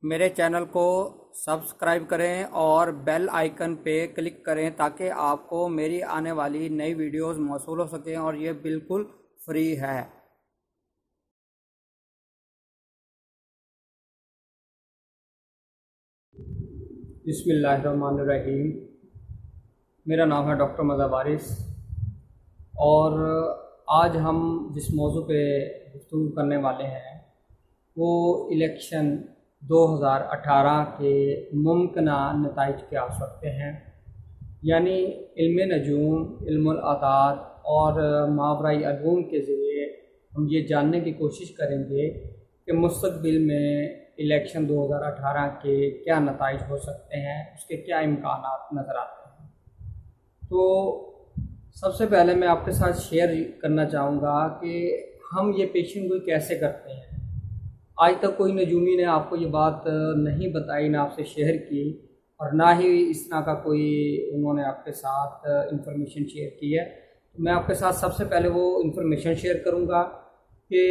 मेरे चैनल को सब्सक्राइब करें और बेल आइकन पे क्लिक करें ताकि आपको मेरी आने वाली नई वीडियोस मौसूल हो सकें और ये बिल्कुल फ्री है। बिस्मिल्लाहिर्रहमानिर्रहीम। मेरा नाम है डॉक्टर मज़ा वारिस और आज हम जिस मौजू पे गुफ्तगू करने वाले हैं वो इलेक्शन 2018 के मुमकिन नताइज क्या हो सकते हैं। यानी इल्म नजूम, इल्मुल आदात और मावराई अलूम के ज़रिए हम ये जानने की कोशिश करेंगे कि मुस्तक़बिल में इलेक्शन 2018 के क्या नताइज हो सकते हैं, उसके क्या इम्कानात नज़र आते हैं। तो सबसे पहले मैं आपके साथ शेयर करना चाहूँगा कि हम ये पेशन गोई कैसे करते हैं। आज तक कोई नजूमी ने आपको ये बात नहीं बताई, ना आपसे शेयर की और ना ही इस तरह का कोई उन्होंने आपके साथ इंफॉर्मेशन शेयर की है। तो मैं आपके साथ सबसे पहले वो इंफॉर्मेशन शेयर करूँगा कि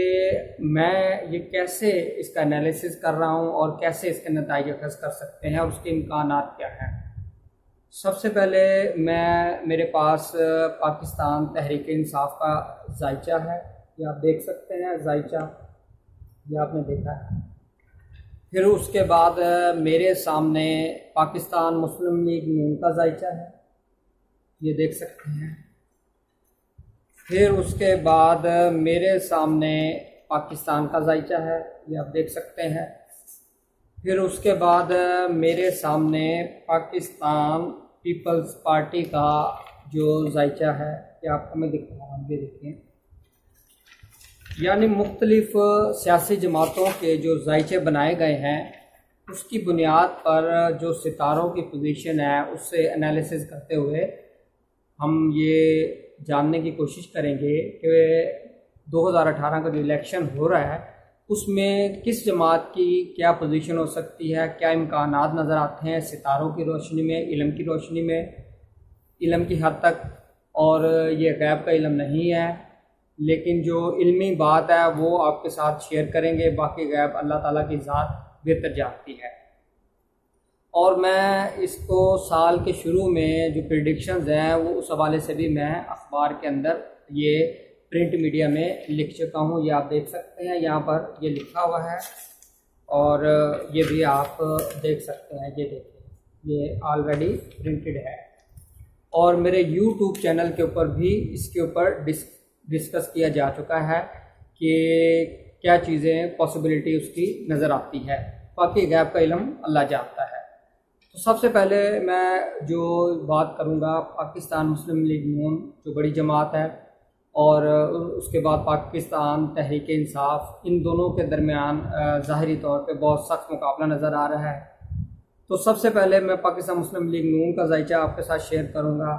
मैं ये कैसे इसका एनालिसिस कर रहा हूँ और कैसे इसके नतीजे अखज़ कर सकते हैं और उसके इम्कानात क्या हैं। सबसे पहले मेरे पास पाकिस्तान तहरीक इंसाफ का जायचा है, ये आप देख सकते हैं जायचा, ये आपने देखा है। फिर उसके बाद मेरे सामने पाकिस्तान मुस्लिम लीग नून का जायचा है, ये देख सकते हैं। फिर उसके बाद मेरे सामने पाकिस्तान का जायचा है, ये आप देख सकते हैं। फिर उसके बाद मेरे सामने पाकिस्तान पीपल्स पार्टी का जो जायचा है, ये आपको मैं दिखा रहा हूँ, ये देखें। यानी मुख्तलिफ सियासी जमातों के जो जायचे बनाए गए हैं उसकी बुनियाद पर जो सितारों की पोजीशन है उससे एनालिसिस करते हुए हम ये जानने की कोशिश करेंगे कि 2018 का जो इलेक्शन हो रहा है उसमें किस जमात की क्या पोजीशन हो सकती है, क्या इम्कानात नज़र आते हैं सितारों की रोशनी में, इल्म की रोशनी में। इल्म की हद तक, और ये गैब का इल्म नहीं है, लेकिन जो इल्मी बात है वो आपके साथ शेयर करेंगे। बाकी गैब अल्लाह ताला की ज़ात बेहतर जानती है। और मैं इसको साल के शुरू में जो प्रेडिक्शंस हैं वो उस हवाले से भी मैं अखबार के अंदर ये प्रिंट मीडिया में लिख चुका हूँ, ये आप देख सकते हैं, यहाँ पर ये लिखा हुआ है और ये भी आप देख सकते हैं, ये देखिए, ये ऑलरेडी प्रिंटेड है। और मेरे YouTube चैनल के ऊपर भी इसके ऊपर डिस्कस किया जा चुका है कि क्या चीज़ें पॉसिबिलिटी उसकी नज़र आती है। बाकी गैब का इल्म अल्लाह जानता है। तो सबसे पहले मैं जो बात करूँगा पाकिस्तान मुस्लिम लीग नून जो बड़ी जमात है और उसके बाद पाकिस्तान तहरीक इंसाफ, इन दोनों के दरमियान ज़ाहिरी तौर पे बहुत सख्त मुकाबला नज़र आ रहा है। तो सबसे पहले मैं पाकिस्तान मुस्लिम लीग नून का जायचा आपके साथ शेयर करूँगा।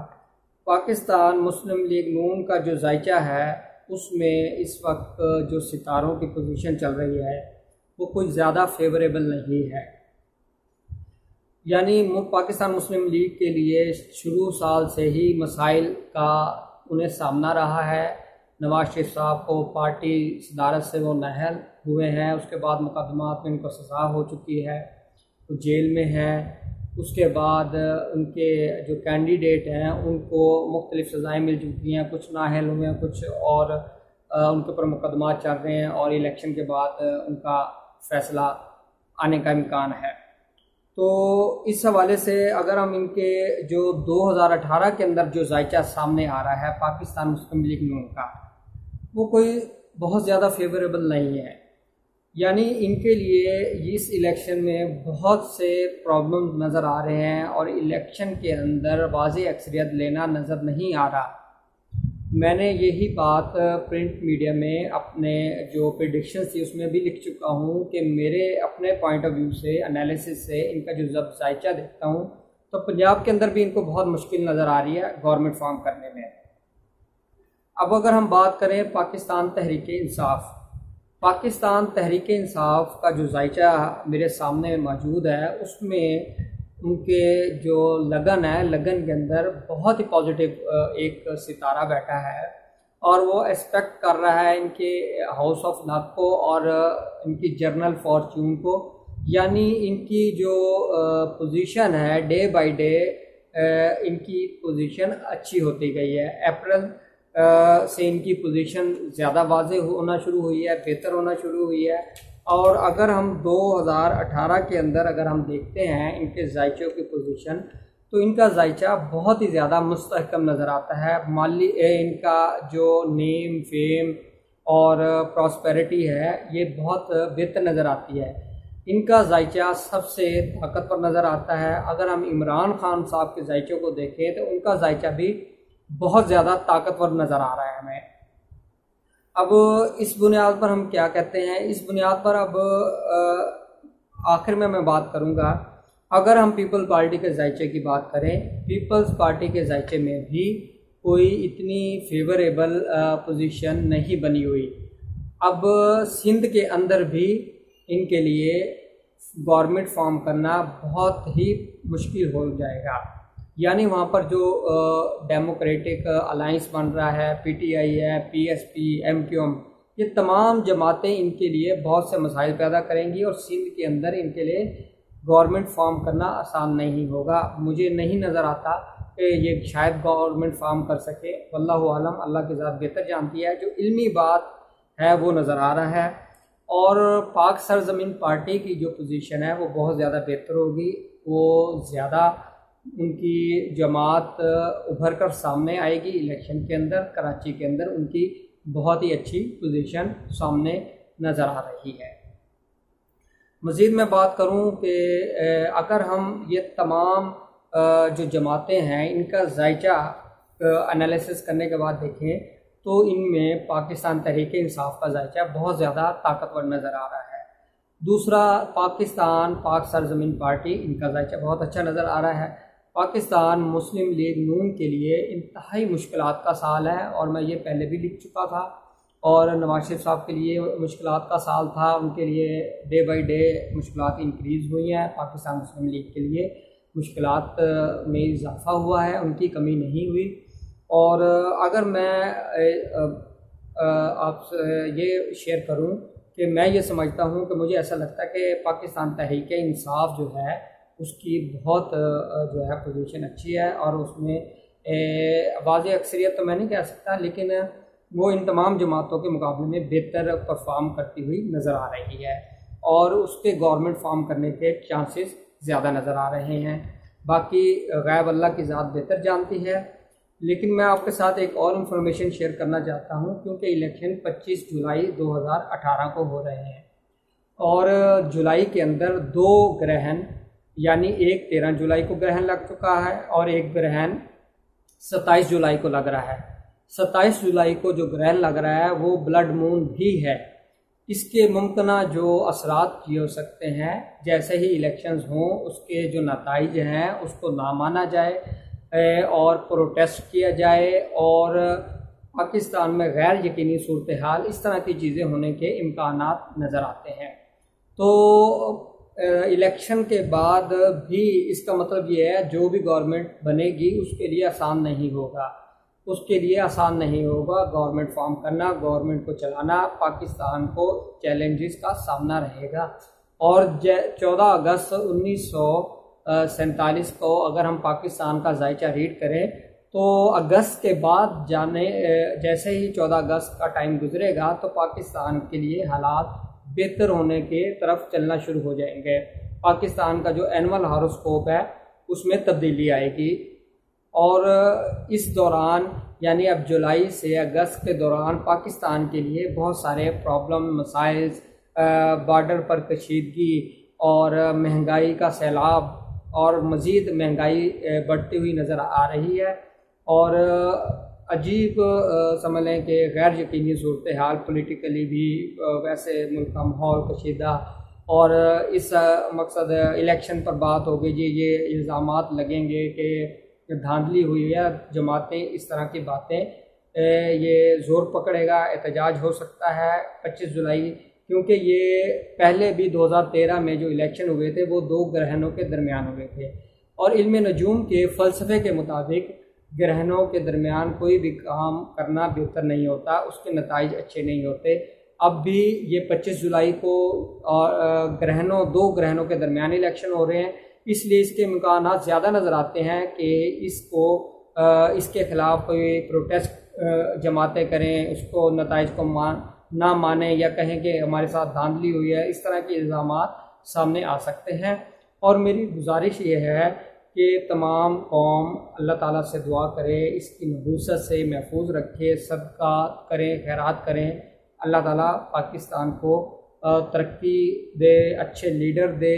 पाकिस्तान मुस्लिम लीग नून का जो जायचा है उसमें इस वक्त जो सितारों की पोजीशन चल रही है वो कुछ ज़्यादा फेवरेबल नहीं है। यानी पाकिस्तान मुस्लिम लीग के लिए शुरू साल से ही मसाइल का उन्हें सामना रहा है। नवाज शरीफ साहब को पार्टी सदारत से वो नाअहल हुए हैं, उसके बाद मुकदमात में उनको सज़ा हो चुकी है, वो जेल में है। उसके बाद उनके जो कैंडिडेट हैं उनको मुख्तलिफ सज़ाएँ मिल चुकी हैं, कुछ नाअहल हुए हैं, कुछ और उनके ऊपर मुकदमात चल रहे हैं और इलेक्शन के बाद उनका फ़ैसला आने का इम्कान है। तो इस हवाले से अगर हम इनके जो 2018 के अंदर जो जायचा सामने आ रहा है पाकिस्तान मुस्लिम लीग नून का, वो कोई बहुत ज़्यादा फेवरेबल नहीं है। यानी इनके लिए इस इलेक्शन में बहुत से प्रॉब्लम नज़र आ रहे हैं और इलेक्शन के अंदर वाज़ेह अक्सरियत लेना नज़र नहीं आ रहा। मैंने यही बात प्रिंट मीडिया में अपने जो प्रेडिक्शंस थी उसमें भी लिख चुका हूँ कि मेरे अपने पॉइंट ऑफ व्यू से, एनालिसिस से इनका जो जब जायचा देखता हूँ तो पंजाब के अंदर भी इनको बहुत मुश्किल नज़र आ रही है गवर्नमेंट फॉर्म करने में। अब अगर हम बात करें पाकिस्तान तहरीक इंसाफ, पाकिस्तान तहरीक इंसाफ का जो जायचा मेरे सामने मौजूद है उसमें उनके जो लगन है, लगन के अंदर बहुत ही पॉजिटिव एक सितारा बैठा है और वो एक्सपेक्ट कर रहा है इनके हाउस ऑफ नाग को और इनकी जर्नल फॉर्च्यून को यानी इनकी जो पोजीशन है डे बाय डे इनकी पोजीशन अच्छी होती गई है। अप्रैल से इनकी पोजीशन ज़्यादा वाज़ेह होना शुरू हुई है, बेहतर होना शुरू हुई है। और अगर हम 2018 के अंदर अगर हम देखते हैं इनके जायचों की पोजीशन, तो इनका जायचा बहुत ही ज़्यादा मुस्तहकम नज़र आता है। माली इनका जो नेम फेम और प्रॉस्पेरिटी है ये बहुत बेहतर नज़र आती है। इनका जायचा सबसे ताकतवर नज़र आता है। अगर हम इमरान खान साहब के जायचों को देखें तो उनका जायचा भी बहुत ज़्यादा ताकतवर नज़र आ रहा है हमें। अब इस बुनियाद पर हम क्या कहते हैं, इस बुनियाद पर अब आखिर में मैं बात करूँगा। अगर हम पीपल्स पार्टी के जायचे की बात करें, पीपल्स पार्टी के जायचे में भी कोई इतनी फेवरेबल पोजीशन नहीं बनी हुई। अब सिंध के अंदर भी इनके लिए गवर्नमेंट फॉर्म करना बहुत ही मुश्किल हो जाएगा। यानी वहाँ पर जो डेमोक्रेटिक अलायंस बन रहा है, पीटीआई है, पीएसपी, एमक्यूएम, ये तमाम जमातें इनके लिए बहुत से मसाइल पैदा करेंगी और सिंध के अंदर इनके लिए गवर्नमेंट फॉर्म करना आसान नहीं होगा। मुझे नहीं नज़र आता कि ये शायद गवर्नमेंट फॉर्म कर सके। वल्लाहु आलम, अल्लाह की ज़ात बेहतर जानती है। जो इल्मी बात है वो नज़र आ रहा है। और पाक सरजमीन पार्टी की जो पोजीशन है वो बहुत ज़्यादा बेहतर होगी। वो ज़्यादा उनकी जमात उभर कर सामने आएगी इलेक्शन के अंदर। कराची के अंदर उनकी बहुत ही अच्छी पोजीशन सामने नज़र आ रही है। मज़ीद मैं बात करूं कि अगर हम ये तमाम जो जमातें हैं इनका जायचा एनालिसिस करने के बाद देखें तो इनमें पाकिस्तान तहरीक इंसाफ का जायचा बहुत ज़्यादा ताकतवर नज़र आ रहा है। दूसरा, पाकिस्तान पाक सरजमीन पार्टी, इनका जायचा बहुत अच्छा नज़र आ रहा है। पाकिस्तान मुस्लिम लीग नून के लिए इंतहाई मुश्किलात का साल है और मैं ये पहले भी लिख चुका था। और नवाज शरीफ साहब के लिए मुश्किलात का साल था, उनके लिए डे बाय डे मुश्किलात इंक्रीज़ हुई हैं। पाकिस्तान मुस्लिम लीग के लिए मुश्किलात में इजाफा हुआ है, उनकी कमी नहीं हुई। और अगर मैं आपसे ये शेयर करूं कि मैं ये समझता हूं कि मुझे ऐसा लगता है कि पाकिस्तान तहरीक इंसाफ जो है उसकी बहुत जो है पोजीशन अच्छी है और उसमें वाज़ेह अक्सरियत तो मैं नहीं कह सकता, लेकिन वो इन तमाम जमातों के मुकाबले में बेहतर परफॉर्म करती हुई नज़र आ रही है और उसके गवर्नमेंट फॉर्म करने के चांसेस ज़्यादा नज़र आ रहे हैं। बाकी गैब अल्लाह की ज़ात बेहतर जानती है। लेकिन मैं आपके साथ एक और इन्फॉर्मेशन शेयर करना चाहता हूं, क्योंकि इलेक्शन 25 जुलाई 2018 को हो रहे हैं और जुलाई के अंदर 2 ग्रहण, यानी एक 13 जुलाई को ग्रहण लग चुका है और एक ग्रहण 27 जुलाई को लग रहा है। 27 जुलाई को जो ग्रहण लग रहा है वो ब्लड मून भी है। इसके मुमकिना जो असरात किए हो सकते हैं, जैसे ही इलेक्शंस हों उसके जो नताइज हैं उसको ना माना जाए और प्रोटेस्ट किया जाए और पाकिस्तान में गैर यकीनी सूरत हाल, इस तरह की चीज़ें होने के इम्कानात नज़र आते हैं। तो इलेक्शन के बाद भी इसका मतलब ये है जो भी गवर्नमेंट बनेगी उसके लिए आसान नहीं होगा, गवर्नमेंट फॉर्म करना, गवर्नमेंट को चलाना। पाकिस्तान को चैलेंजेस का सामना रहेगा। और 14 अगस्त 1947 को अगर हम पाकिस्तान का जायचा रीड करें तो अगस्त के बाद जैसे ही 14 अगस्त का टाइम गुजरेगा तो पाकिस्तान के लिए हालात बेहतर होने के तरफ चलना शुरू हो जाएंगे। पाकिस्तान का जो एनुअल हॉरोस्कोप है उसमें तब्दीली आएगी और इस दौरान, यानी अब जुलाई से अगस्त के दौरान पाकिस्तान के लिए बहुत सारे प्रॉब्लम, मसाइल, बॉर्डर पर कशीदगी और महंगाई का सैलाब और मज़ीद महंगाई बढ़ती हुई नज़र आ रही है। और अजीब समझ लें कि गैर यकीनी सूरत हाल, पोलिटिकली भी वैसे मुल्क का माहौल कशीदा। और इस मकसद इलेक्शन पर बात होगी जी, ये इल्ज़ामात लगेंगे कि धांधली हुई है, जमातें, इस तरह की बातें, ये ज़ोर पकड़ेगा, एहतजाज हो सकता है 25 जुलाई, क्योंकि ये पहले भी 2013 में जो इलेक्शन हुए थे वो 2 ग्रहणों के दरमियान हुए थे और इल्म नजूम के फ़लसफ़े के मुताबिक ग्रहणों के दरमियान कोई भी काम करना बेहतर नहीं होता, उसके नताइज अच्छे नहीं होते। अब भी ये 25 जुलाई को दो ग्रहणों के दरमियान इलेक्शन हो रहे हैं, इसलिए इसके इम्कानात ज़्यादा नज़र आते हैं कि इसके खिलाफ कोई प्रोटेस्ट जमातें करें, उसको नताइज को ना माने या कहें कि हमारे साथ धांधली हुई है। इस तरह के इल्ज़ामात सामने आ सकते हैं। और मेरी गुजारिश ये है कि तमाम कौम अल्लाह ताला से दुआ करे, इसकी नबूसत से महफूज रखे, सदका करें, खैरात करें। अल्लाह ताला पाकिस्तान को तरक्की दे, अच्छे लीडर दे,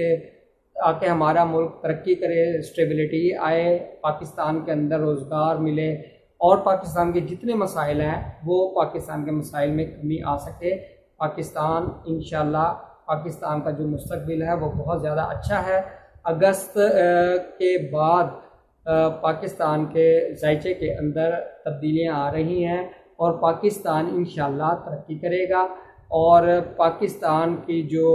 ताकि हमारा मुल्क तरक्की करे, स्टेबिलिटी आए, पाकिस्तान के अंदर रोज़गार मिले और पाकिस्तान के जितने मसाइल हैं वो पाकिस्तान के मसाइल में कमी आ सके। पाकिस्तान इंशाल्लाह, पाकिस्तान का जो मुस्तकबिल है वो बहुत ज़्यादा अच्छा है। अगस्त के बाद पाकिस्तान के ज़ायचे के अंदर तब्दीलियां आ रही हैं और पाकिस्तान इंशाल्लाह तरक्की करेगा। और पाकिस्तान की जो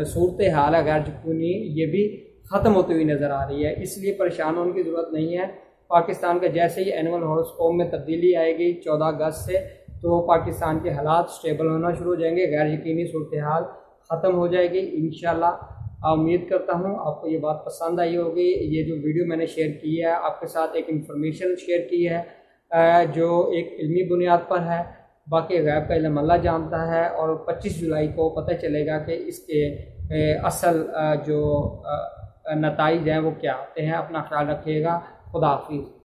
सूरत हाल है गैर यकीनी, ये भी ख़त्म होती हुई नज़र आ रही है। इसलिए परेशान होने की ज़रूरत नहीं है। पाकिस्तान का जैसे ही एनुअल हॉरोस्कोप में तब्दीली आएगी 14 अगस्त से, तो पाकिस्तान के हालात स्टेबल होना शुरू हो जाएंगे, गैर यकीनी सूरत हाल ख़त्म हो जाएगी इंशाल्लाह। उम्मीद करता हूँ आपको ये बात पसंद आई होगी। ये जो वीडियो मैंने शेयर की है आपके साथ, एक इंफॉर्मेशन शेयर की है जो एक इल्मी बुनियाद पर है। बाकी गैब का इल्म अल्लाह जानता है। और 25 जुलाई को पता चलेगा कि इसके असल जो नताइज हैं वो क्या आते हैं। अपना ख्याल रखिएगा। खुदा हाफिज़।